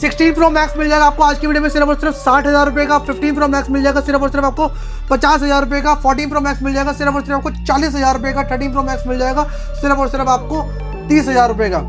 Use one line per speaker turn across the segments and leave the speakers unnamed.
16 pro max मिल जाएगा आपको आज की वीडियो में सिर्फ और सिर्फ 60,000 रुपए का। 15 प्रो मैक्स मिल जाएगा सिर्फ और सिर्फ आपको 50,000 रुपए का। 14 प्रो मैक्स मिल जाएगा सिर्फ और सिर्फ आपको 40,000 रुपए का। 13 प्रो मैक्स मिल जाएगा सिर्फ और सिर्फ आपको 30,000 रुपए का।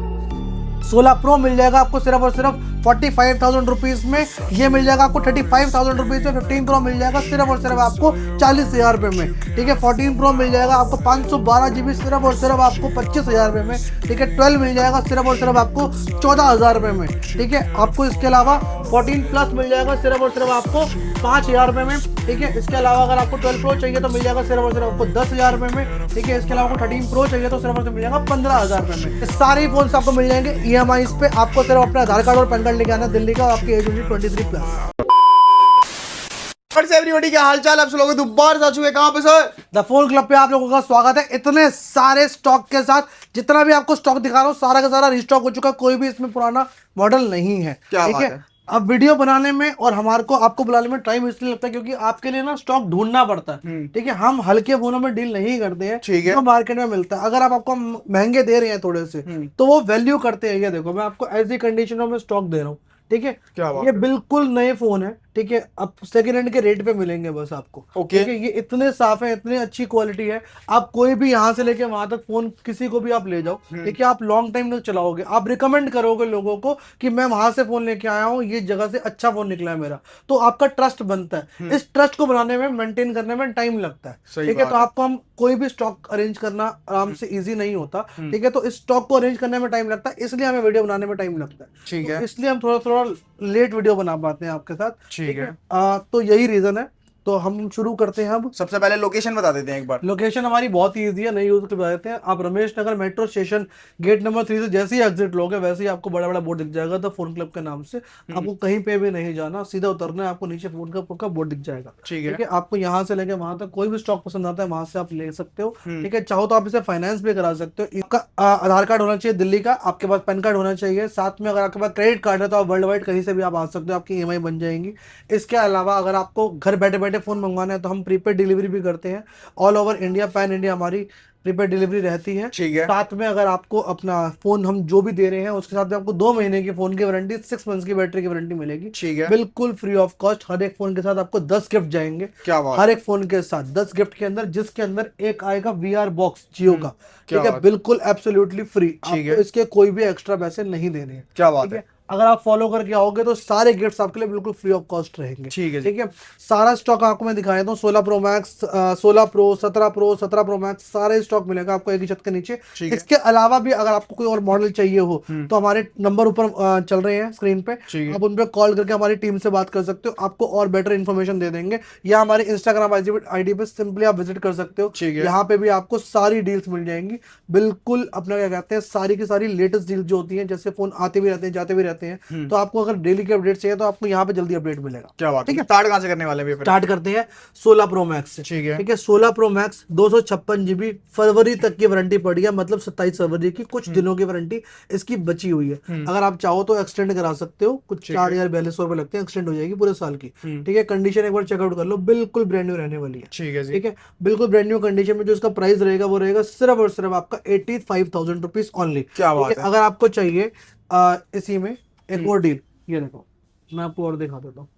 16 प्रो मिल जाएगा आपको सिर्फ और सिर्फ 45,000 रुपीज में। ये मिल जाएगा आपको 35,000 रुपीज में। 15 प्रो मिल जाएगा सिर्फ और सिर्फ आपको 40,000 रुपए में। ठीक है, 14 प्रो मिल जाएगा आपको 512 GB सिर्फ और सिर्फ आपको 25,000 रुपए में। ठीक है, 12 मिल जाएगा सिर्फ और सिर्फ आपको 14,000 रुपए में। ठीक है, आपको इसके अलावा 14 प्लस मिल जाएगा सिर्फ और सिर्फ आपको 5,000 रुपए में। ठीक है, इसके अलावा अगर आपको 12 प्रो चाहिए तो मिल जाएगा सिर्फ और सिर्फ आपको 10,000 रुपए में। ठीक है, इसके अलावा आपको 13 प्रो चाहिए तो सिर्फ और सिर्फ मिल जाएगा 15,000 रुपए में। सारे फोन आपको मिल जाएंगे EMI पे। आपको सिर्फ अपना आधार कार्ड और पैन कार्ड लेके आना दिल्ली का। आपकी एज होगी 23 प्लस।
एवरीबॉडी क्या हालचाल, आप सब लोग दोबारा आ चुके हैं कहां पे सर?
द फोन क्लब पे आप लोगों का स्वागत है। इतने सारे स्टॉक के साथ जितना भी आपको स्टॉक दिखा रहा हूँ सारा का सारा रिस्टॉक हो चुका है। कोई भी इसमें पुराना मॉडल नहीं है। ठीक है, अब वीडियो बनाने में और हमारे को आपको बुलाने में टाइम इसलिए लगता है क्योंकि आपके लिए ना स्टॉक ढूंढना पड़ता है। ठीक है, हम हल्के फोनों में डील नहीं करते हैं। ठीक है, तो मार्केट में मिलता है। अगर आप आपको महंगे दे रहे हैं थोड़े से तो वो वैल्यू करते हैं। ये देखो, मैं आपको ऐसी कंडीशनों में स्टॉक दे रहा हूँ। ठीक है, ये बिल्कुल नए फोन है। ठीक है, अब सेकेंड हैंड के रेट पे मिलेंगे बस आपको। ठीक है, ये इतने साफ है, इतनी अच्छी क्वालिटी है। आप कोई भी यहाँ से लेके वहां तक फोन किसी को भी आप ले जाओ। ठीक है, आप लॉन्ग टाइम तक चलाओगे। आप रिकमेंड करोगे लोगों को कि मैं वहां से फोन लेके आया हूँ, ये जगह से अच्छा फोन निकला है मेरा, तो आपका ट्रस्ट बनता है। इस ट्रस्ट को बनाने में, मेंटेन करने में टाइम लगता है। ठीक है, तो आपको हम कोई भी स्टॉक अरेंज करना आराम से ईजी नहीं होता। ठीक है, तो इस स्टॉक को अरेंज करने में टाइम लगता है, इसलिए हमें वीडियो बनाने में टाइम लगता है। ठीक है, इसलिए हम थोड़ा थोड़ा लेट वीडियो बना पाते हैं आपके साथ। ठीक है, तो यही रीजन है। तो हम शुरू करते हैं। अब
सबसे पहले लोकेशन बता देते हैं एक बार।
लोकेशन हमारी बहुत ही ईजी है, नहीं यूज कर बता देते हैं। आप Ramesh Nagar metro station gate number 3 से जैसे ही एग्जिट लोगे वैसे ही आपको बड़ा बड़ा बोर्ड दिख जाएगा द फोन क्लब के नाम से। आपको कहीं पे भी नहीं जाना, सीधा उतरना है। आपको नीचे फोन क्लब का बोर्ड दिख जाएगा। ठीक है, आपको यहाँ से लेके वहां तक कोई भी स्टॉक पसंद आता है वहां से आप ले सकते हो। ठीक है, चाहो तो आप इसे फाइनेंस भी करा सकते हो। इसका आधार कार्ड होना चाहिए दिल्ली का, आपके पास पैन कार्ड होना चाहिए। साथ में अगर आपके पास क्रेडिट कार्ड है तो आप वर्ल्ड वाइड कहीं से भी आप आ सकते हो, आपकी EMI बन जाएंगी। इसके अलावा अगर आपको घर बैठे बैठे फोन मंगवाना है तो हम प्रीपेड डिलीवरी भी करते हैं। All over India, pan India हमारी प्रीपेड डिलीवरी रहती है। ठीक है, साथ में अगर आपको अपना फोन हम जो भी दे रहे हैं उसके साथ में आपको 2 महीने की फोन की वारंटी, 6 मंथ्स की बैटरी की वारंटी मिलेगी। ठीक है, बिल्कुल फ्री ऑफ कॉस्ट। हर एक फोन के साथ आपको 10 गिफ्ट जाएंगे। क्या बात? हर एक फोन के साथ 10 गिफ्ट के अंदर, जिसके अंदर एक आएगा VR बॉक्स जियो का। ठीक है, बिल्कुल एब्सोल्युटली फ्री। आपको इसके कोई भी एक्स्ट्रा पैसे नहीं देने हैं। क्या बात है? अगर आप फॉलो करके आओगे तो सारे गिफ्ट्स आपके लिए बिल्कुल फ्री ऑफ कॉस्ट रहेंगे। ठीक है, ठीक है। सारा स्टॉक आपको मैं दिखा देता हूँ। 16 pro max, 16 pro, 17 pro, 17 pro max, सारे स्टॉक मिलेगा आपको एक ही छत के नीचे। इसके अलावा भी अगर आपको कोई और मॉडल चाहिए हो तो हमारे नंबर ऊपर चल रहे हैं स्क्रीन पे, आप उन पर कॉल करके हमारी टीम से बात कर सकते हो। आपको और बेटर इन्फॉर्मेशन दे देंगे, या हमारे इंस्टाग्राम ID पे सिंपली आप विजिट कर सकते हो। यहाँ पे भी आपको सारी डील्स मिल जाएंगी। बिल्कुल अपना क्या कहते हैं, सारी की सारी लेटेस्ट डील जो होती है, जैसे फोन आते भी रहते हैं जाते भी रहते हैं, तो आपको अगर डेली के अपडेट चाहिए तो आपको यहाँ पे जल्दी अपडेट मिलेगा। क्या बात है? ठीक है, स्टार्ट कहाँ से करने वाले हैं? स्टार्ट करते हैं 16 प्रो मैक्स से। ठीक है, ठीक है। 16 प्रो मैक्स 256 GB फरवरी तक की वारंटी पड़ी है, मतलब 27 फरवरी की, कुछ दिनों की वारंटी इसकी बची हुई है। अगर आप चाहो तो एक्सटेंड करा सकते हो, कुछ 4,042 रुपए लगते हैं, एक्सटेंड हो जाएगी पूरे साल की। ठीक है, कंडीशन एक बार चेकआउट कर लो, बिल्कुल ब्रांड न्यू रहने वाली है। ठीक है, ठीक है, बिल्कुल ब्रांड न्यू कंडीशन में। जो इसका प्राइस रहेगा वो रहेगा सिर्फ और सिर्फ आपका 85,000 रुपीज ओनली। क्या बात है? अगर आपको चाहिए इसी में एक और डील, ये देखो मैं आपको और दिखा देता हूँ।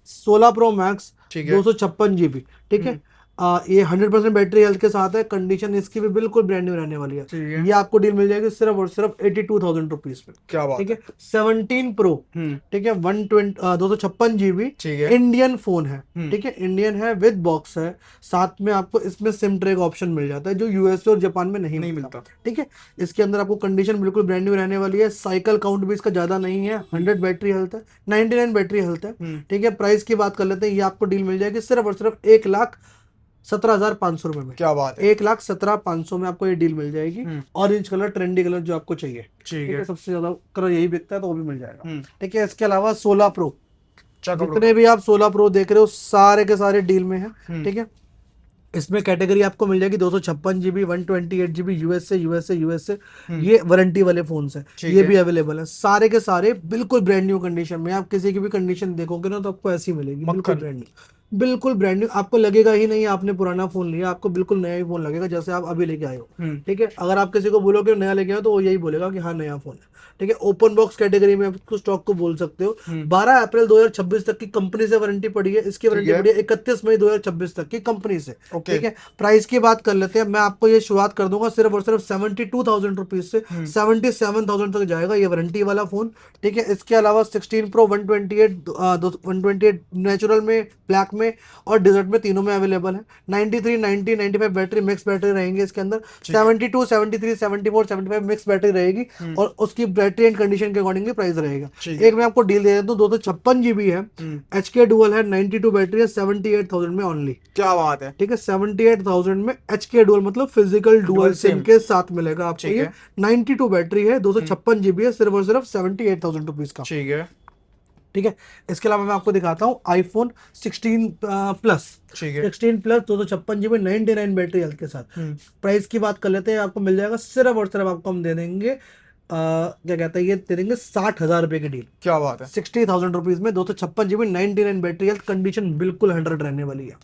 16 प्रो मैक्स 256 GB। ठीक है, ये 100% बैटरी हेल्थ के साथ है। कंडीशन इसकी भी बिल्कुल ब्रांड न्यू रहने वाली है। ये आपको डील मिल जाएगी सिर्फ और सिर्फ 82,000 रुपीज में। क्या बात? ठीक है, 17 प्रो, ठीक है, 256 GB इंडियन फोन है। ठीक है, इंडियन है, विद बॉक्स है। साथ में आपको इसमें सिम ट्रे का ऑप्शन मिल जाता है जो USA और जापान में नहीं मिलता। ठीक है, इसके अंदर आपको कंडीशन बिल्कुल ब्रांड न्यू रहने वाली है। साइकिल काउंट भी इसका ज्यादा नहीं है, 100 बैटरी हेल्थ है, 99 बैटरी हेल्थ है। ठीक है, प्राइस की बात कर लेते हैं। ये आपको डील मिल जाएगी सिर्फ और सिर्फ 1,17,500 रुपए में। क्या बात है? 1,17,500 में आपको ये डील मिल जाएगी। ऑरेंज कलर, ट्रेंडी कलर जो आपको चाहिए। ठीक है, सबसे ज्यादा कलर यही बिकता है तो वो भी मिल जाएगा। ठीक है, इसके अलावा 16 प्रो, जितने भी आप 16 प्रो देख रहे हो सारे के सारे डील में है। ठीक है, इसमें कैटेगरी आपको मिल जाएगी 256 GB, 128 GB, USA। ये वारंटी वाले फोन है, ये भी अवेलेबल है। सारे के सारे बिल्कुल ब्रांड न्यू कंडीशन में। आप किसी की भी कंडीशन देखोगे ना तो आपको ऐसी मिलेगी, बिल्कुल ब्रांड न्यू। बिल्कुल ब्रांड न्यू, आपको लगेगा ही नहीं आपने पुराना फोन लिया, आपको बिल्कुल नया ही फोन लगेगा जैसे आप अभी लेके आए हो। ठीक है, अगर आप किसी को बोलोगे नया लेके आओ तो वो यही बोलेगा कि हाँ नया फोन है। ठीक है, ओपन बॉक्स कैटेगरी में आप स्टॉक को बोल सकते हो। 12 अप्रैल 2026 तक की कंपनी से वारंटी पड़ी है, इसकी वारंटी पड़ी है 31 मई 2026 तक की कंपनी से। ठीक है, प्राइस की बात कर लेते हैं, मैं आपको ये शुरुआत कर दूंगा सिर्फ और सिर्फ 72,000 रुपीज से 77,000 तक जाएगा ये वारंटी वाला फोन। ठीक है, इसके अलावा 16 प्रो 128 नेचुरल में, ब्लैक में और डिजर्ट में, तीनों में अवेलेबल है। 93, 90, 95 बैटरी मिक्स बैटरी रहेंगे इसके अंदर। 72, 73, 74, 75 मिक्स बैटरी रहेगी और उसकी बैटरी एंड कंडीशन के अकॉर्डिंगली प्राइस रहेगा। एक मैं आपको डील दे देता हूँ, 256 GB है, HK डुअल है, 92 बैटरी है, 78,000 में ओनली।
क्या बात है।
ठीक है, 78,000 में HK डुअल मतलब फिजिकल डुअल सिम के साथ मिलेगा आपको ये। 92 बैटरी है, 256 GB है, सिर्फ और सिर्फ 78,000 रुपीज का।
ठीक है।
ठीक है, इसके अलावा मैं आपको दिखाता हूँ iPhone 16 plus. 16 plus 256 GB 99 battery health के साथ। प्राइस की बात कर लेते हैं, आपको मिल जाएगा सिर्फ और सिर्फ आपको हम दे देंगे क्या कहते हैं, ये दे देंगे 60,000 रुपए की डील।
क्या बात है।
60,000 रुपीज में 256 GB 99 बैटरी हेल्थ, कंडीशन बिल्कुल 100 रहने वाली है,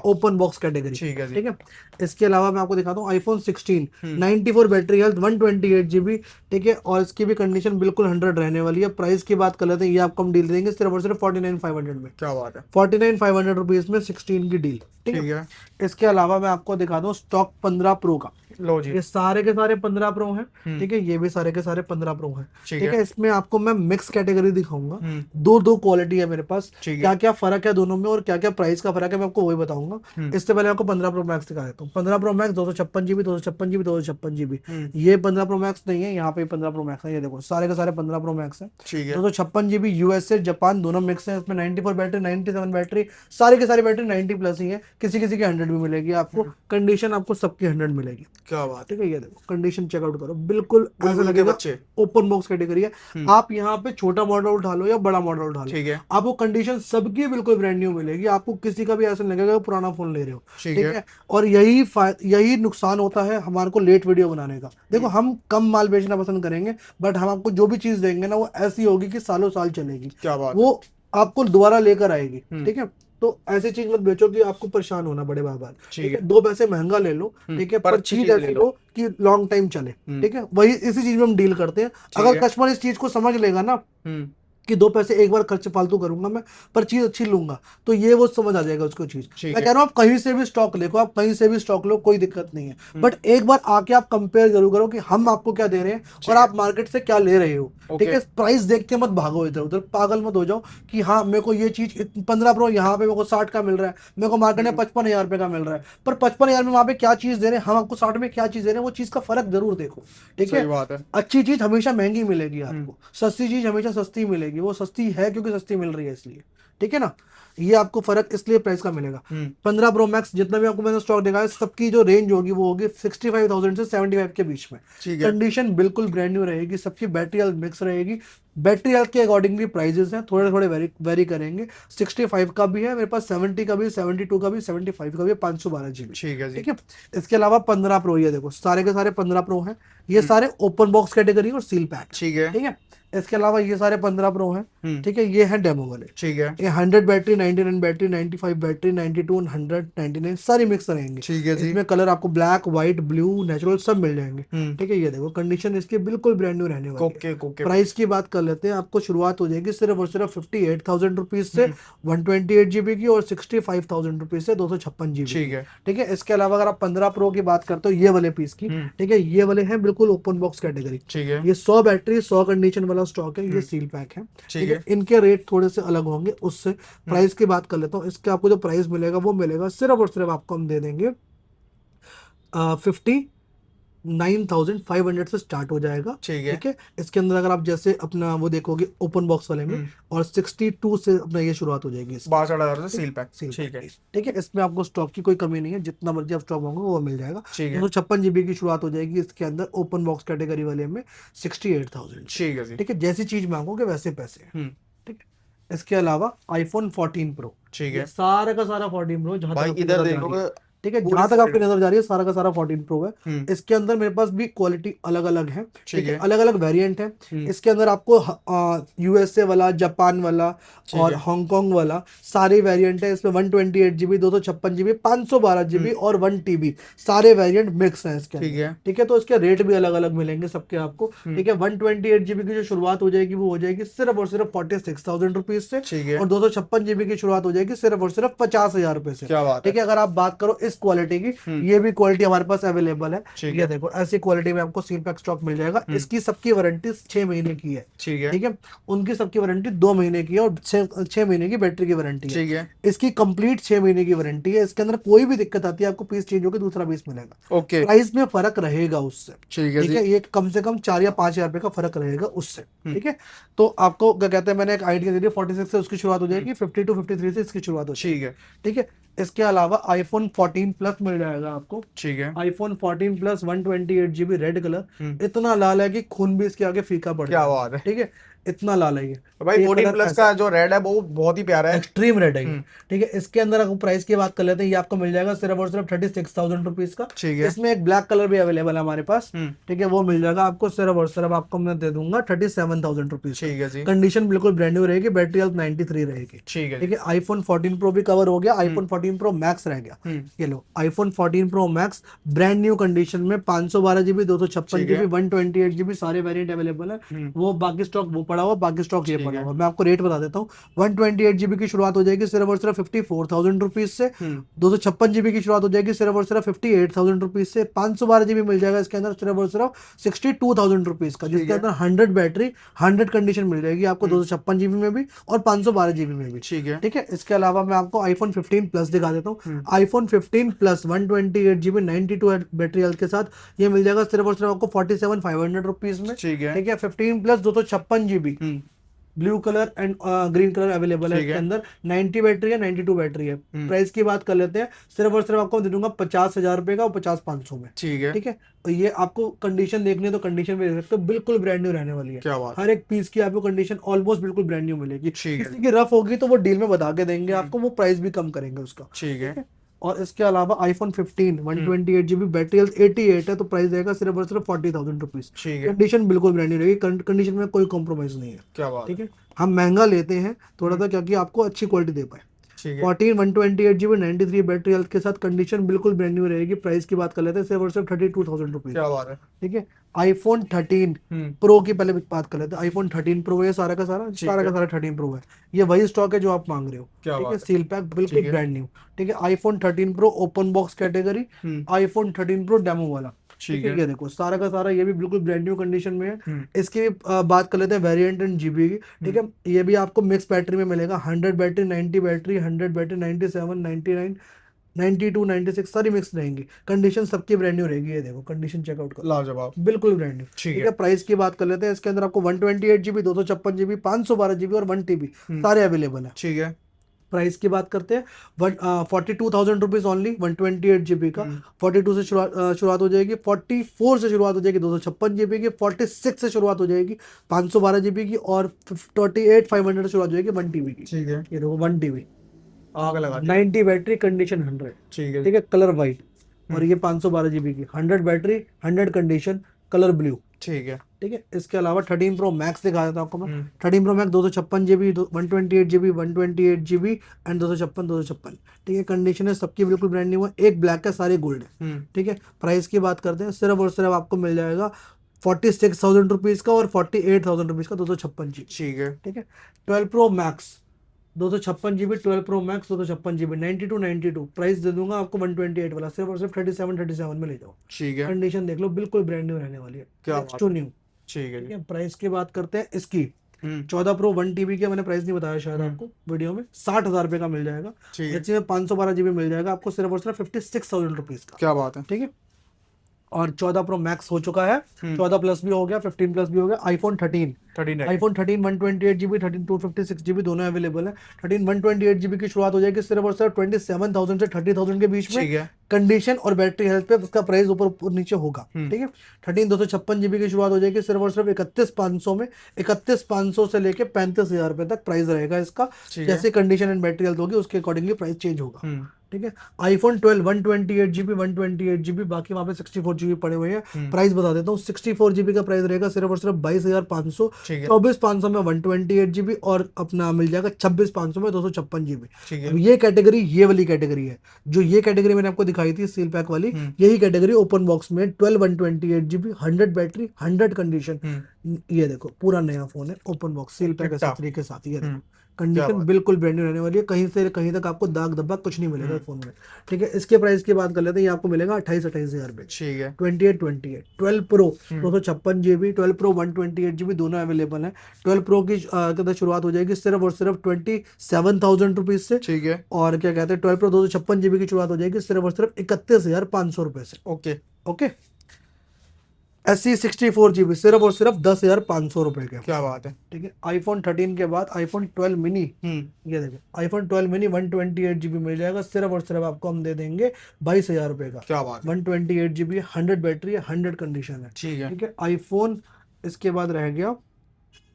ओपन बॉक्स कैटेगरी। ठीक है, इसके अलावा मैं आपको दिखाता हूँ आईफोन 16 94 बैटरी हेल्थ 128 GB। ठीक है, और इसकी भी कंडीशन बिल्कुल 100 रहने वाली है। प्राइस की बात कर लेते हैं, ये आपको हम डील देंगे सिर्फ और सिर्फ 49,500 में।
क्या बात है।
49,500 रुपीज में 16 की डील। ठीक है, इसके अलावा मैं आपको दिखा दूं स्टॉक 15 प्रो का।
लो जी,
ये सारे के सारे 15 प्रो हैं। ठीक है, ये भी सारे के सारे 15 प्रो हैं। ठीक है, इसमें आपको मैं मिक्स कैटेगरी दिखाऊंगा, दो क्वालिटी है मेरे पास, क्या क्या फर्क है दोनों में और क्या क्या प्राइस का फर्क है मैं आपको वही बताऊंगा। इससे पहले आपको 15 प्रो मैक्स दिखा देता हूँ। 15 pro max 256 GB 256 GB 256 GB। ये 15 प्रो मैक्स नहीं है, यहाँ पे 15 प्रो मैक्स है, ये देखो सारे के सारे 15 प्रो मैक्स है। 256 GB USA जापान दोनों मिक्स है। इसमें 94 बैटरी 97 बैटरी, सारी की सारी बैटरी 90 प्लस ही है, किसी किसी की 100 भी मिलेगी आपको, कंडीशन आपको सबकी 100 मिलेगी। क्या बात। ठीक है, ये देखो कंडीशन चेकआउट करो, बिल्कुल ऐसा लगेगा ओपन बॉक्स कैटेगरी है। आप यहाँ पे छोटा मॉडल उठा लो या बड़ा मॉडल उठा लो, आपको कंडीशन सबकी बिल्कुल ब्रांड न्यू मिलेगी। आपको किसी का भी ऐसा लगेगा पुराना फोन ले रहे हो। ठीक है, और यही नुकसान होता है हमारे को लेट वीडियो बनाने का। देखो हम कम माल बेचना पसंद करेंगे, बट हम आपको जो भी चीज देंगे ना वो ऐसी होगी कि सालों साल चलेगी। क्या बात, वो आपको दोबारा लेकर आएगी। ठीक है, तो ऐसी चीज मत बेचो कि आपको परेशान होना पड़े बार बार। ठीक है, 2 पैसे महंगा ले लो, ठीक है, पर चीज ऐसी लो कि लॉन्ग टाइम चले। ठीक है, वही इसी चीज में हम डील करते हैं। अगर कस्टमर इस चीज को समझ लेगा ना कि 2 पैसे एक बार खर्च फालतू करूंगा मैं, पर चीज अच्छी लूंगा, तो ये वो समझ आ जाएगा उसको चीज। मैं कह रहा हूँ आप कहीं से भी स्टॉक देखो, आप कहीं से भी स्टॉक लो, कोई दिक्कत नहीं है, बट एक बार आके आप कंपेयर जरूर करो कि हम आपको क्या दे रहे हैं और आप मार्केट से क्या ले रहे हो। ठीक है, प्राइस देख के मत भागो इधर उधर, पागल मत हो जाओ कि हाँ मेरे को ये चीज 15 प्रो यहाँ पे मेरे को 60 का मिल रहा है, मेरे को मार्केट में 55,000 रुपए का मिल रहा है, पर 55,000 में वहां पे क्या चीज दे रहे हैं, हम आपको 60 में क्या चीज दे रहे हैं, वो चीज का फर्क जरूर देखो। ठीक है, अच्छी चीज हमेशा महंगी मिलेगी आपको, सस्ती चीज हमेशा सस्ती मिलेगी, वो सस्ती है क्योंकि सस्ती मिल रही है इसलिए। ठीक है ना, ये आपको फर्क इसलिए प्राइस का मिलेगा। 15 प्रो मैक्स जितना भी आपको मैंने स्टॉक देखा है, सबकी जो रेंज होगी वो होगी 65,000 से 75 के बीच में। कंडीशन बिल्कुल ब्रांड न्यू रहेगी, सबकी बैटरी हेल्थ मिक्स रहेगी। बैटरी हेल्थ के अकॉर्डिंगली प्राइजेस हैं, थोड़े थोड़े वेरी करेंगे। 65 का भी है मेरे पास, 70 का भी, 72 का भी, 75 का भी, 512 GB। ठीक है, इसके अलावा 15 प्रो, ये देखो सारे के सारे 15 प्रो हैं, ये सारे ओपन बॉक्स कैटेगरी और सील पैक। ठीक है, इसके अलावा ये सारे 15 प्रो हैं। ठीक है, ये है डेमो वाले। ठीक है, ये 100 बैटरी 99 बैटरी 95 बैटरी 92 100 99 सारी मिक्स रहेंगे। ठीक है, इसमें कलर आपको ब्लैक व्हाइट ब्लू नेचुरल सब मिल जाएंगे। ठीक है, ये देखो कंडीशन इसकी बिल्कुल ब्रांड न्यू रहने वाली है। प्राइस की बात कर लेते हैं, आपको शुरुआत हो जाएगी सिर्फ और सिर्फ 58,000 रुपीज से 128 GB की और 65,000 रुपीज से 256 GB। ठीक है, इसके अलावा अगर आप 15 प्रो की बात करते हो ये वाले पीस की, ठीक है, ये वाले हैं बिल्कुल ओपन बॉक्स कैटेगरी। ठीक है, ये 100 बैटरी 100 कंडीशन वाला स्टॉक है, ये सील पैक है। ठीक है, इनके रेट थोड़े से अलग होंगे उससे। प्राइस की बात कर लेता हूँ, इसके आपको जो प्राइस मिलेगा वो मिलेगा सिर्फ और सिर्फ आपको हम दे देंगे 59,500 से स्टार्ट हो जाएगा। ठीक है, इसके अंदर अगर आप जैसे अपना वो देखोगे ओपन बॉक्स वाले में, और 62 से अपना ये शुरुआत हो जाएगी 62,000 से सील पैक। ठीक है, इसमें आपको स्टॉक की कोई कमी नहीं है, जितना मर्जी आप स्टॉक होंगे वो मिल जाएगा। 256 GB की शुरुआत हो जाएगी इसके अंदर ओपन बॉक्स कैटेगरी वाले में 68,000। ठीक है, जैसी चीज मांगोगे वैसे पैसे। ठीक है, इसके अलावा आईफोन 14 प्रो। ठीक है, सारा का सारा 14 प्रो जहां
भाई इधर देखोगे
ठीक है,
पूरी
जहां तक आपकी
solid।
नजर जा रही है सारा का सारा 14 प्रो है। इसके अंदर मेरे पास भी क्वालिटी अलग अलग है, ठीक है, अलग अलग वेरिएंट है। इसके अंदर आपको यूएसए वाला, जापान वाला और हांगकांग वाला सारे वेरिएंट है। इसमें 128 GB, 256 GB, 512 GB और 1 TB सारे वेरिएंट मिक्स हैं इसके अंदर, ठीक है। तो इसके रेट भी अलग अलग मिलेंगे सबके आपको, ठीक है। 128 GB की जो शुरुआत हो जाएगी वो हो जाएगी सिर्फ और सिर्फ 46,000 रुपीज से, और 256 GB की शुरुआत हो जाएगी सिर्फ और सिर्फ 50,000 रुपए से, ठीक है। अगर आप बात करो इस क्वालिटी की, ये भी क्वालिटी हमारे पास अवेलेबल है। ये देखो ऐसी क्वालिटी में आपको सील पैक स्टॉक मिल जाएगा। इसकी सबकी वारंटी 6 महीने की है, ठीक है। उनकी सबकी वारंटी 2 महीने की है और 6 महीने की बैटरी की वारंटी है। इसकी कंप्लीट 6 महीने की वारंटी है। इसके अंदर कोई भी दिक्कत आती है आपको पीस चेंज होकर दूसरा पीस मिलेगा। प्राइस में फर्क रहेगा उससे, ठीक है। ये कम से कम 4 या 5,000 रुपए का फर्क रहेगा उससे, ठीक है। तो आपको क्या कहते हैं, मैंने एक आइडिया दे दिया, 46 से उसकी शुरुआत हो जाएगी, 52 53 से इसकी शुरुआत हो जाएगी, ठीक है। इसके अलावा आईफोन 14 प्लस मिल जाएगा आपको, ठीक है। IPhone 14 plus 128 GB red colour, इतना लाल है कि खून भी इसके आगे फीका पड़ जाएगा, ठीक है। इतना लाल है ये
भाई। 14 प्लस का जो रेड है वो बहुत ही प्यारा है,
एक्सट्रीम रेड है ये, ठीक है। इसके अंदर अगर प्राइस की बात कर लेते हैं, ये आपको मिल जाएगा सिर्फ और सिर्फ 36,000 रुपीज का, ठीक है। इसमें एक ब्लैक कलर भी अवेलेबल है हमारे पास, ठीक है। वो मिल जाएगा आपको सिर्फ और सिर्फ आपको मैं दे दूंगा 37,000 रुपीज, ठीक है जी। कंडीशन बिल्कुल ब्रांड न्यू रहेगी, बैटरी हेल्थ 93 रहेगी, ठीक है। आईफोन 14 प्रो भी कवर हो गया, आईफोन 14 प्रो मैक्स रह गया। ये लो iPhone 14 pro max brand new condition में 512 GB, 256 GB, 128 GB सारे वेरिएंट अवेलेबल है। वो बाकी स्टॉक वो पड़ा हुआ, बाकी स्टॉक पड़ा हुआ। मैं आपको रेट बता देता हूँ। 128 GB की शुरुआत हो जाएगी सिर्फ और सिर्फ 54,000 रुपीज से, 256 GB की शुरुआत हो जाएगी सिर्फ और सिर्फ 58,000 रुपीज से, 512 GB मिल जाएगा इसके अंदर सिर्फ और सिर्फ 62,000 रुपीज का, जिसके अंदर 100 बैटरी 100 कंडीशन मिल जाएगी आपको 256 GB में भी और 512 GB में भी, ठीक है। इसके अलावा मैं आपको आईफोन 15 प्लस दिखा देता हूँ। IPhone 15 plus 128 GB 92 battery health के साथ ये मिल जाएगा सिर्फ और सिर्फ आपको 47,500 रुपीज में, ठीक है। 15 plus 256 GB blue colour and green colour available है। इसके अंदर 90 बैटरी है, 92 बैटरी है। प्राइस की बात कर लेते हैं, सिर्फ और सिर्फ आपको दे दूंगा 50,000 रुपए का और 50,500 में, ठीक है। तो ये आपको कंडीशन देखनी है तो कंडीशन में देख सकते हो, बिल्कुल ब्रांड न्यू रहने वाली है। क्या बात, हर एक पीस की आपको कंडीशन ऑलमोस्ट बिल्कुल ब्रांड न्यू मिलेगी। किसी की रफ होगी तो वो डील में बता के देंगे आपको, वो प्राइस भी कम करेंगे उसका, ठीक है। और इसके अलावा आईफोन 15 128 GB बैटरी हेल्थ 88 है, तो प्राइस रहेगा सिर्फ और सिर्फ 40,000 रुपीज। कंडीशन बिल्कुल ब्रांड न्यू रहेगी, कंडीशन में कोई कॉम्प्रोमाइज नहीं है। क्या बात, ठीक है। हम महंगा लेते हैं थोड़ा सा क्योंकि आपको अच्छी क्वालिटी दे पाए। 14 128 GB 93 बैटरी हेल्थ के साथ कंडीशन बिल्कुल ब्रांड न्यू रहेगी। प्राइस की बात कर लेते हैं सिर्फ और सिर्फ 32,000 रुपीज। क्या बात है, ठीक है। आईफोन 13 प्रो की पहले बात कर लेते हैं। आईफोन 13 प्रो है, सारा का सारा 13 प्रो है। ये वही स्टॉक है जो आप मांग रहे हो, ठीक है। सील पैक बिल्कुल ब्रांड न्यू, ठीक है। IPhone 13 pro open box category, iPhone 13 pro demo वाला, ठीक है। ये देखो सारा का सारा ये भी बिल्कुल ब्रांड न्यू कंडीशन में है। इसकी बात कर लेते हैं वेरिएंट एंड जीबी की, ठीक है। ये भी आपको मिक्स बैटरी में मिलेगा, 100 बैटरी, 90 बैटरी, 100 बैटरी, 97, 99, 92, 96 सारी मिक्स रहेंगी। कंडीशन सबकी ब्रांड न्यू रहेगी। ये देखो कंडीशन चेकआउट करो, लाजवाब, बिल्कुल ब्रांड न्यू, ठीक है। प्राइस की बात कर लेते हैं, इसके अंदर आपको 128 GB 256 GB 512 GB और 1 TB सारे अवेलेबल है, ठीक है। प्राइस की बात करते हैं 42,000 रुपीज ओनली 128 GB का। 42 से शुरुआत हो जाएगी, 44 से शुरुआत हो जाएगी 256 GB की, 46 से शुरुआत हो जाएगी 512 GB की और 48,500 से शुरुआत हो जाएगी 1 TB की, ठीक है। ये देखो 1 TB आग लगा, 90 बैटरी, कंडीशन 100, ठीक है। कलर वाइट और ये 512 GB की, 100 बैटरी, 100 कंडीशन, कलर ब्लू, ठीक है, ठीक है। इसके अलावा 13 प्रो मैक्स दिखा देता हूँ आपको मैं। 13 pro max 256 GB 128 GB 128 GB and 256, ठीक है। कंडीशन है सबकी बिल्कुल ब्रांड न्यू है। एक ब्लैक है, सारे गोल्ड है, ठीक है। प्राइस की बात करते हैं, सिर्फ और सिर्फ आपको मिल जाएगा 46,000 रुपीज का और 48,000 रुपीज का 256 GB, ठीक है, ठीक है। 12 pro max 256 GB 12 pro max 256 GB 92 price दे दूंगा आपको 128 वाला, सिर्फ और सिर्फ 37 में ले जाओ, ठीक है। कंडीशन देख लो बिल्कुल ब्रांड न्यू रहने वाली है, क्या टू न्यू, ठीक है। प्राइस की बात करते हैं इसकी 14 प्रो 1 TB के मैंने प्राइस नहीं बताया शायद आपको वीडियो में, 60,000 रुपए का मिल जाएगा। इसमें 512 GB मिल जाएगा आपको सिर्फ और सिर्फ 56,000 रुपीज का, क्या बात है, ठीक है। और 14 प्रो मैक्स हो चुका है, 14 प्लस भी हो गया, 15 प्लस भी हो गया। आईफोन 13 128 GB 13 256 GB दोनों अवेलेबल है। 13 128 GB की शुरुआत हो जाएगी सिर्फ और सिर्फ 27,000 से 30,000 के बीच में। कंडीशन और बैटरी हेल्थ पे उसका प्राइस ऊपर नीचे होगा, ठीक है। 13 256 GB की शुरुआत हो जाएगी सिर्फ और सिर्फ 31,500 में। 31,500 से लेके 35,000 रुपए तक प्राइस रहेगा इसका। जैसे कंडीशन एंड बैटरी हेल्थ होगी उसके अकॉर्डिंगली प्राइस चेंज होगा, ठीक है। iPhone 12 128 GB 128 GB, बाकी वहाँ पे 64 GB पड़े हुए हैं। प्राइस बता देता हूँ, 64 GB का प्राइस रहेगा सिर्फ और सिर्फ 22,500।
ठीक है
24,500 में 128 GB, और अपना मिल जाएगा 26,500 में 256 GB।
ठीक है
अब ये कैटेगरी, ये वाली कैटेगरी है, जो ये कैटेगरी मैंने आपको दिखाई थी सील पैक वाली, यही कैटेगरी ओपन बॉक्स में 12 128 GB, 100 बैटरी, 100 कंडीशन। ये देखो पूरा नया फोन है, ओपन बॉक्स सील पैक
चिट्टा।
के साथ। ये देखो
क्या
कंडीशन
बात।
बिल्कुल ब्रांड न्यू रहने वाली है, कहीं से कहीं तक आपको दाग धब्बा कुछ नहीं मिलेगा फोन में। ठीक है, इसके प्राइस की बात कर लेते हैं, ये आपको मिलेगा 28,000 रुपए।
ठीक है
28 12 प्रो 256 GB, 12 प्रो 128 GB, दोनों अवेलेबल है। 12 प्रो की शुरुआत हो जाएगी सिर्फ और सिर्फ 27,000 रुपीज से।
ठीक है
और क्या कहते हैं, 12 प्रो 256 GB की शुरुआत हो जाएगी सिर्फ और सिर्फ 31,500 रुपए से।
ओके
ओके, SE 64 GB सिर्फ और सिर्फ 10,500 रुपए के।
क्या बात है।
ठीक है, iPhone 13 के बाद iPhone 12 मिनी, ये देखो iPhone 12 मिनी 128 GB मिल जाएगा सिर्फ और सिर्फ आपको हम दे देंगे 22,000 रुपए का।
क्या बात है।
128 GB, 100 बैटरी है, 100 कंडीशन है।
ठीक है
ठीक है, iPhone इसके बाद रह गया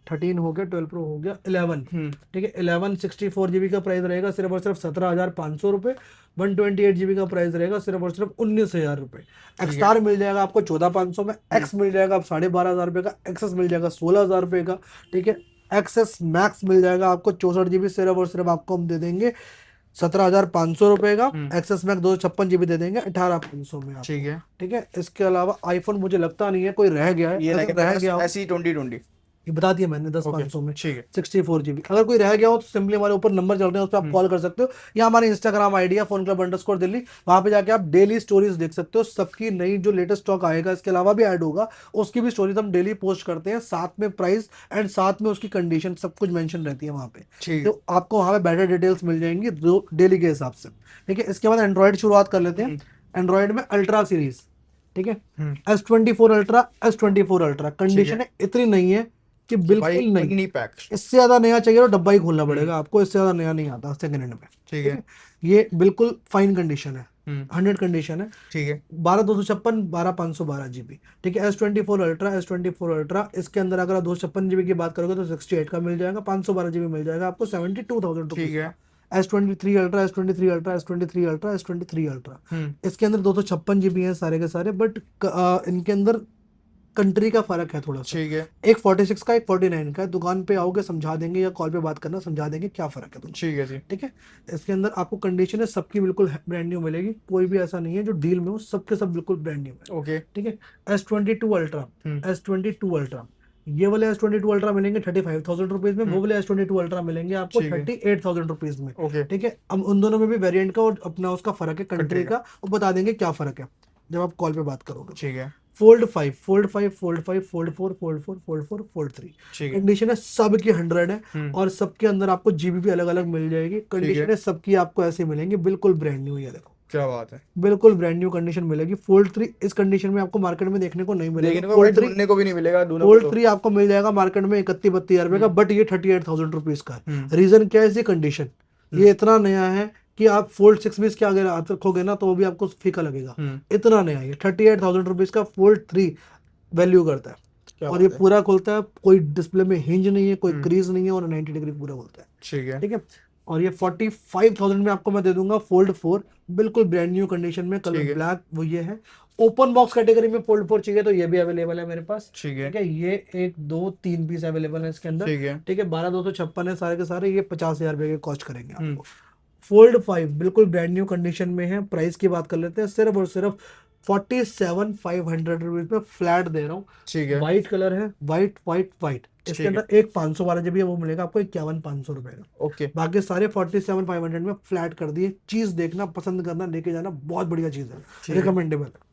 13 हो गया, 12 प्रो हो गया, 11। ठीक है, 11 64 GB का प्राइस रहेगा सिर्फ और सिर्फ 17,500 रुपए। 128 GB का प्राइस रहेगा सिर्फ और सिर्फ 19,000 रुपए। एक्सटार मिल जाएगा आपको 14,500 में, एक्स मिल जाएगा आप 12,500 रुपए का, एक्सेस मिल जाएगा 16,000 रुपए का। ठीक है, एक्सेस मैक्स मिल जाएगा आपको 64 GB, सिर्फ और सिर्फ आपको हम दे देंगे 17,500 रुपए का। एक्सेस मैक्स 256 GB दे देंगे 18,500 में आपको।
ठीक है
ठीक है, इसके अलावा आईफोन मुझे लगता नहीं है कोई रह गया है,
ये
अगर रह गया हो,
SE 2020।
ये बता दिया मैंने 10,500 में
ठीक है
64 GB। अगर कोई रह गया हो तो सिंपली हमारे ऊपर नंबर चल रहे हैं, उस पर आप कॉल कर सकते हो, या हमारे इंस्टाग्राम आईडी है फोन_club_दिल्ली, वहां पे जाके आप डेली स्टोरीज देख सकते हो, सबकी नई जो लेटेस्ट स्टॉक आएगा, इसके अलावा भी ऐड होगा, उसकी भी स्टोरीज हम डेली पोस्ट करते हैं, साथ में प्राइस एंड साथ में उसकी कंडीशन सब कुछ मेंशन रहती है वहां पे।
ठीक
तो आपको वहां पे बेटर डिटेल्स मिल जाएंगी डेली के हिसाब से। ठीक है, इसके बाद एंड्रॉइड शुरुआत कर लेते हैं। एंड्रॉइड में अल्ट्रा सीरीज, ठीक है, S24 ultra, S24 ultra, condition इतनी नहीं है कि बिल्कुल नहीं,
मिनी पैक।
इससे ज्यादा नया चाहिए तो डब्बा ही खोलना पड़ेगा आपको, इससे ज्यादा नया नहीं आता सेकंड हैंड में।
ठीक है
ये बिल्कुल फाइन कंडीशन है, 100 कंडीशन है।
ठीक है
12,256, 12,512 GB। ठीक है, S24 अल्ट्रा, S24 अल्ट्रा, इसके अंदर अगर आप 256 GB की बात करोगे तो 68 का मिल जाएगा, 512 GB मिल जाएगा आपको 72,000
ठीक
रुपीज।
है
S23 ultra, S23 ultra, S23 ultra, S23 ultra, इसके अंदर 256 GB है सारे के सारे, बट इनके अंदर कंट्री का फर्क है थोड़ा सा।
ठीक है
एक 46 का, एक 49 का है। दुकान पे आओगे समझा देंगे, या कॉल पे बात करना समझा देंगे क्या फर्क है।
ठीक है जी।
ठीक है, इसके अंदर आपको कंडीशन है सबकी बिल्कुल ब्रांड न्यू मिलेगी, कोई भी ऐसा नहीं है जो डील में हो, सबके सब बिल्कुल ब्रांड न्यू है।
ओके
ठीक है, S22 अल्ट्रा, S22 अल्ट्रा, ये वाले S22 अल्ट्रा मिलेंगे 35,000 रुपीज में, वो वाले S22 अल्ट्रा मिलेंगे आपको 38,000 रुपीज में।
ओके
ठीक है, अब उन दोनों में भी वेरिएंट का और अपना उसका फर्क है कंट्री का, वो बता देंगे क्या फर्क है जब आप कॉल पे बात करोगे।
ठीक है
fold 5, fold 5, fold 5, fold 4, fold 4, fold 4, fold 3,
ठीक है
कंडीशन है सबकी 100 है, और सबके अंदर आपको जीबी भी अलग अलग मिल जाएगी। कंडीशन है सबकी आपको ऐसे मिलेंगी बिल्कुल ब्रांड न्यू। ये देखो
क्या बात है,
बिल्कुल ब्रांड न्यू कंडीशन मिलेगी। फोल्ड 3 इस कंडीशन में आपको मार्केट में देखने को नहीं मिलेगा,
फोल्ड 3 ढूंढने को भी नहीं मिलेगा।
फोल्ड 3 आपको मिल जाएगा मार्केट में 31-32 रुपए का, बट ये 38,000 रुपीज का है। रीजन क्या है, इसकी कंडीशन, ये इतना नया है कि आप फोल्ड 6 भी इसके आगे रखोगे ना तो वो भी आपको फीका लगेगा, इतना नया है। 38,000 रुपीज का फोल्ड 3 वैल्यू करता है, और ये पूरा खुलता है, कोई डिस्प्ले में हिंज नहीं है, कोई क्रीज नहीं है, और 90 डिग्री पूरा खुलता है।
ठीक है
ठीक है, और ये 45,000 में आपको मैं दे दूंगा फोल्ड 4, बिल्कुल ब्रांड न्यू कंडीशन में, कलर ब्लैक वो ये है। ओपन बॉक्स कैटेगरी में फोल्ड 4 चाहिए तो ये भी अवेलेबल है मेरे पास।
ठीक है
ठीक है, ये 1 2 3 पीस अवेलेबल है इसके अंदर।
ठीक है
ठीक है, 12,256 है सारे के सारे, ये 50,000 रुपए के कॉस्ट करेंगे आपको। फोल्ड 5 बिल्कुल ब्रांड न्यू कंडीशन में है। प्राइस की बात कर लेते हैं, सिर्फ और सिर्फ 47,500 रुपीज में फ्लैट दे रहा हूँ।
ठीक है
व्हाइट कलर है, व्हाइट व्हाइट व्हाइट, इसके अंदर एक 512 GB है, वो मिलेगा आपको 51,500 रुपए का।
ओके
बाकी सारे 47,500 में फ्लैट कर दिए। चीज देखना, पसंद करना, लेके जाना, बहुत बढ़िया चीज है, रिकमेंडेबल है।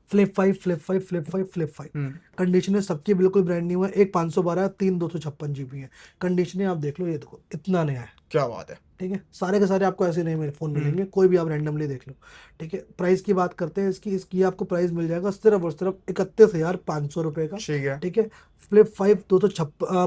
Flip 5, flip 5, flip 5, flip 5, condition है सबकी बिल्कुल ब्रांड न्यू है। एक 512, 3 256 GB है। कंडीशन आप देख लो, ये देखो इतना नया है।
क्या बात है।
ठीक है, सारे के सारे आपको ऐसे नहीं मेरे फोन मिलेंगे, कोई भी आप रैंडमली देख लो। ठीक है, प्राइस की बात करते हैं इसकी इसकी आपको प्राइस मिल जाएगा सिर्फ और सिर्फ 31,500 रुपए का।
ठीक है
ठीक है, फ्लिप 5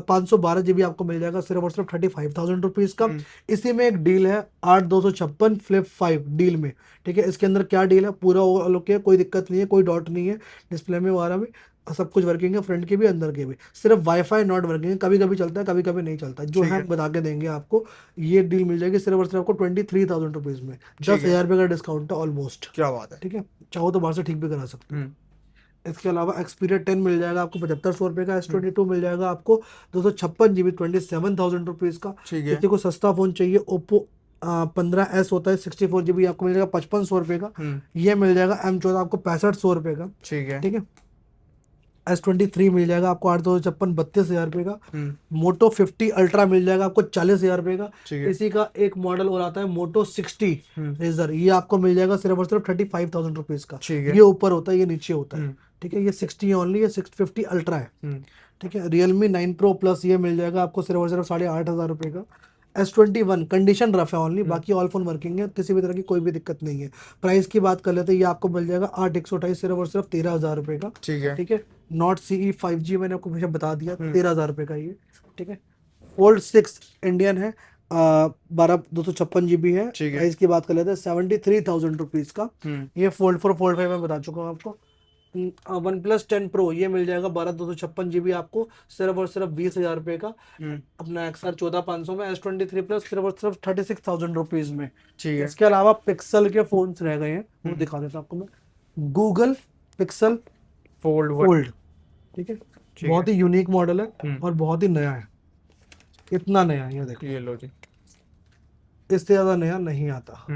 512 GB आपको मिल जाएगा सिर्फ और सिर्फ 35,000 रुपीज का। इसी में एक डील है 8,256 फ्लिप 5 डील में। ठीक है, इसके अंदर क्या डील है पूरा ओके है, कोई दिक्कत नहीं है, कोई डॉट नहीं है डिस्प्ले में वगैरह में। सब कुछ वर्किंग है, फ्रंट के भी अंदर के भी, सिर्फ वाईफाई नॉट वर्किंग है, कभी कभी चलता है कभी कभी नहीं चलता, जो
ठीक
है
है।
बता के देंगे आपको। ये डील मिल जाएगी सिर्फ और सिर्फ आपको 23,000 रुपीज में,
ठीक है।
10,000 रुपये का डिस्काउंट है ऑलमोस्ट।
क्या बात है।
ठीक है, चाहो तो बाहर से ठीक भी करा सकते हो। इसके अलावा एक्सपीरिया 10 मिल जाएगा आपको 7500 रुपये का, S22 मिल जाएगा आपको 256 GB 27,000 रुपीज का।
ठीक है।
किसी को सस्ता फोन चाहिए, ओप्पो 15S होता है 64 GB, आपको मिल जाएगा 5500 रुपये का। ये मिल जाएगा M14 आपको 6500 रुपये का।
ठीक है।
ठीक है, S23 मिल जाएगा आपको 8,256 32,000 रुपये का। मोटो 50 अल्ट्रा मिल जाएगा आपको 40,000 रुपये का।
ठीक है।
इसी का एक मॉडल और आता है मोटो 60 रेजर, ये आपको मिल जाएगा सिर्फ और सिर्फ 35,000 रुपीज का।
ठीक है।
ये ऊपर होता है, ये नीचे होता है। ठीक है, ये 60 ओनली, ये 650 अल्ट्रा है। ठीक है, Realme 9 Pro Plus ये मिल जाएगा आपको सिर्फ और सिर्फ 8,500 रुपये का। S21 कंडीशन रफ है ओनली, बाकी ऑल फोन वर्किंग है, किसी भी तरह की कोई भी दिक्कत नहीं है। प्राइस की बात कर लेते हैं, ये आपको मिल जाएगा 8,128 सिर्फ और सिर्फ 13,000 रुपये का।
ठीक है।
ठीक है, नॉट CE 5G मैंने आपको हमेशा बता दिया, 13,000 रुपये का ये। ठीक है, फोल्ड 6 इंडियन है, 256 GB है।
ठीक है।
प्राइस की बात कर लेते हैं 73,000 रुपीज का। ये फोल्ड 4 फोल्ड 5 मैं बता चुका हूँ आपको। वन प्लस 10 Pro ये मिल जाएगा 256 GB आपको सिर्फ और सिर्फ 20,000 रुपये का। अपना XR 14,500 में। S23 Plus सिर्फ और सिर्फ 36,000 रुपीज में।
ठीक है।
इसके अलावा पिक्सल के फोन्स रह गए हैं, वो दिखा देता हूँ आपको मैं। Google pixel fold. ठीक है, बहुत ही यूनिक मॉडल है और बहुत ही नया है। इतना नया है, ये देखो,
ये लो जी।
इससे ज्यादा नया नहीं आता।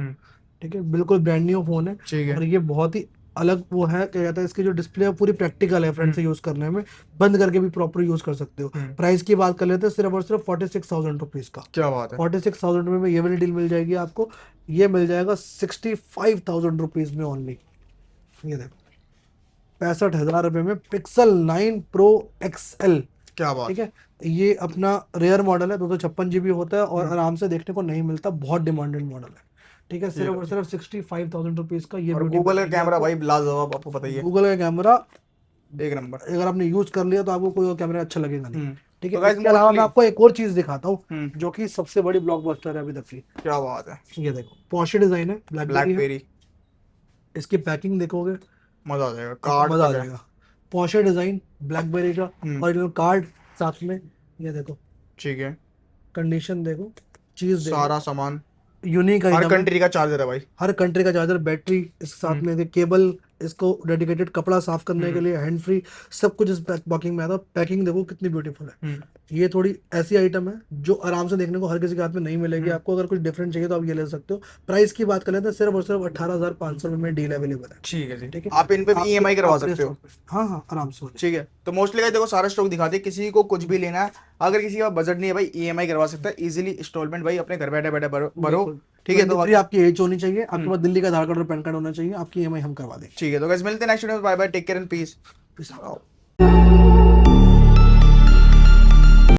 ठीक है, बिल्कुल ब्रांड न्यू फोन है।
ठीक है।
और ये बहुत ही अलग वो है, क्या कहता है, इसकी जो डिस्प्ले है पूरी प्रैक्टिकल है, फ्रंट से यूज करने में, बंद करके भी प्रॉपर यूज कर सकते हो। प्राइस की बात कर लेते हैं सिर्फ और सिर्फ 46,000 रुपीज का।
क्या बात है।
46,000 रुपये में ये वाली डील मिल जाएगी आपको। ये मिल जाएगा 65,000 रुपीज में ओनली। ये देखो, 65,000 रुपये में पिक्सल 9 Pro XL।
क्या बात।
ठीक है, ये अपना रेयर मॉडल है, 256 GB होता है और आराम से देखने को नहीं मिलता, बहुत डिमांडेड मॉडल है। ठीक है, सिर्फ और सिर्फ 65,000 रुपीज का ये।
और गूगल का कैमरा भाई लाजवाब, आपको पता ही है।
गूगल का कैमरा
एक नंबर।
अगर आपने यूज कर लिया तो आपको कोई और कैमरा अच्छा लगेगा नहीं। ठीक है,
तो guys,
इसके अलावा मैं
mostly-
आपको एक और चीज दिखाता हूँ जो कि सबसे बड़ी ब्लॉकबस्टर है अभी तक की।
क्या बात है।
ये देखो, पॉश डिजाइन है, ब्लैकबेरी है।
ब्लैकबेरी।
इसकी पैकिंग देखोगे
मजा आ जाएगा,
आपको
कार्ड
मजा आ
तक है।
जाएगा। पॉश डिजाइन, ब्लैकबेरी का ओरिजिनल कार्ड साथ में। ये देखो,
ठीक है।
कंडीशन देखो, चीज देखो,
सारा सामान,
यूनिक
हर
आइटम है।
कंट्री का चार्जर है भाई।
हर कंट्री का चार्जर, बैटरी इसके साथ में, केबल, इसको डेडिकेटेड कपड़ा साफ करने के लिए, हैंड फ्री, सब कुछ इस पैकिंग में आता है। पैकिंग देखो कितनी ब्यूटीफुल है। ये थोड़ी ऐसी आइटम है जो आराम से देखने को हर किसी के हाथ में नहीं मिलेगी आपको। अगर कुछ डिफरेंट चाहिए तो आप ये ले सकते हो। प्राइस की बात कर लेते हैं, सिर्फ और सिर्फ 18,500 रुपये में डील अवेलेबल है।
ठीक है जी।
ठीक है,
आप इन पे भी EMI करवा सकते हो।
हाँ हाँ, आराम से हो जाएगा।
ठीक है, तो मोस्टली गाइस देखो सारा स्टॉक दिखाते हैं, किसी को कुछ भी लेना है, अगर किसी का बजट नहीं है भाई, EMI करवा सकता है इजीली, इंस्टॉलमेंट भाई अपने घर बैठे बैठे भरो। ठीक है, तो
23 आपकी एज होनी चाहिए, आपके पास दिल्ली का आधार कार्ड और पैन कार्ड होना चाहिए, आपकी EMI हम करवा देंगे।
ठीक है, तो गाइस मिलते हैं नेक्स्ट वीडियो में। Bye bye, take care and peace.
Peace out.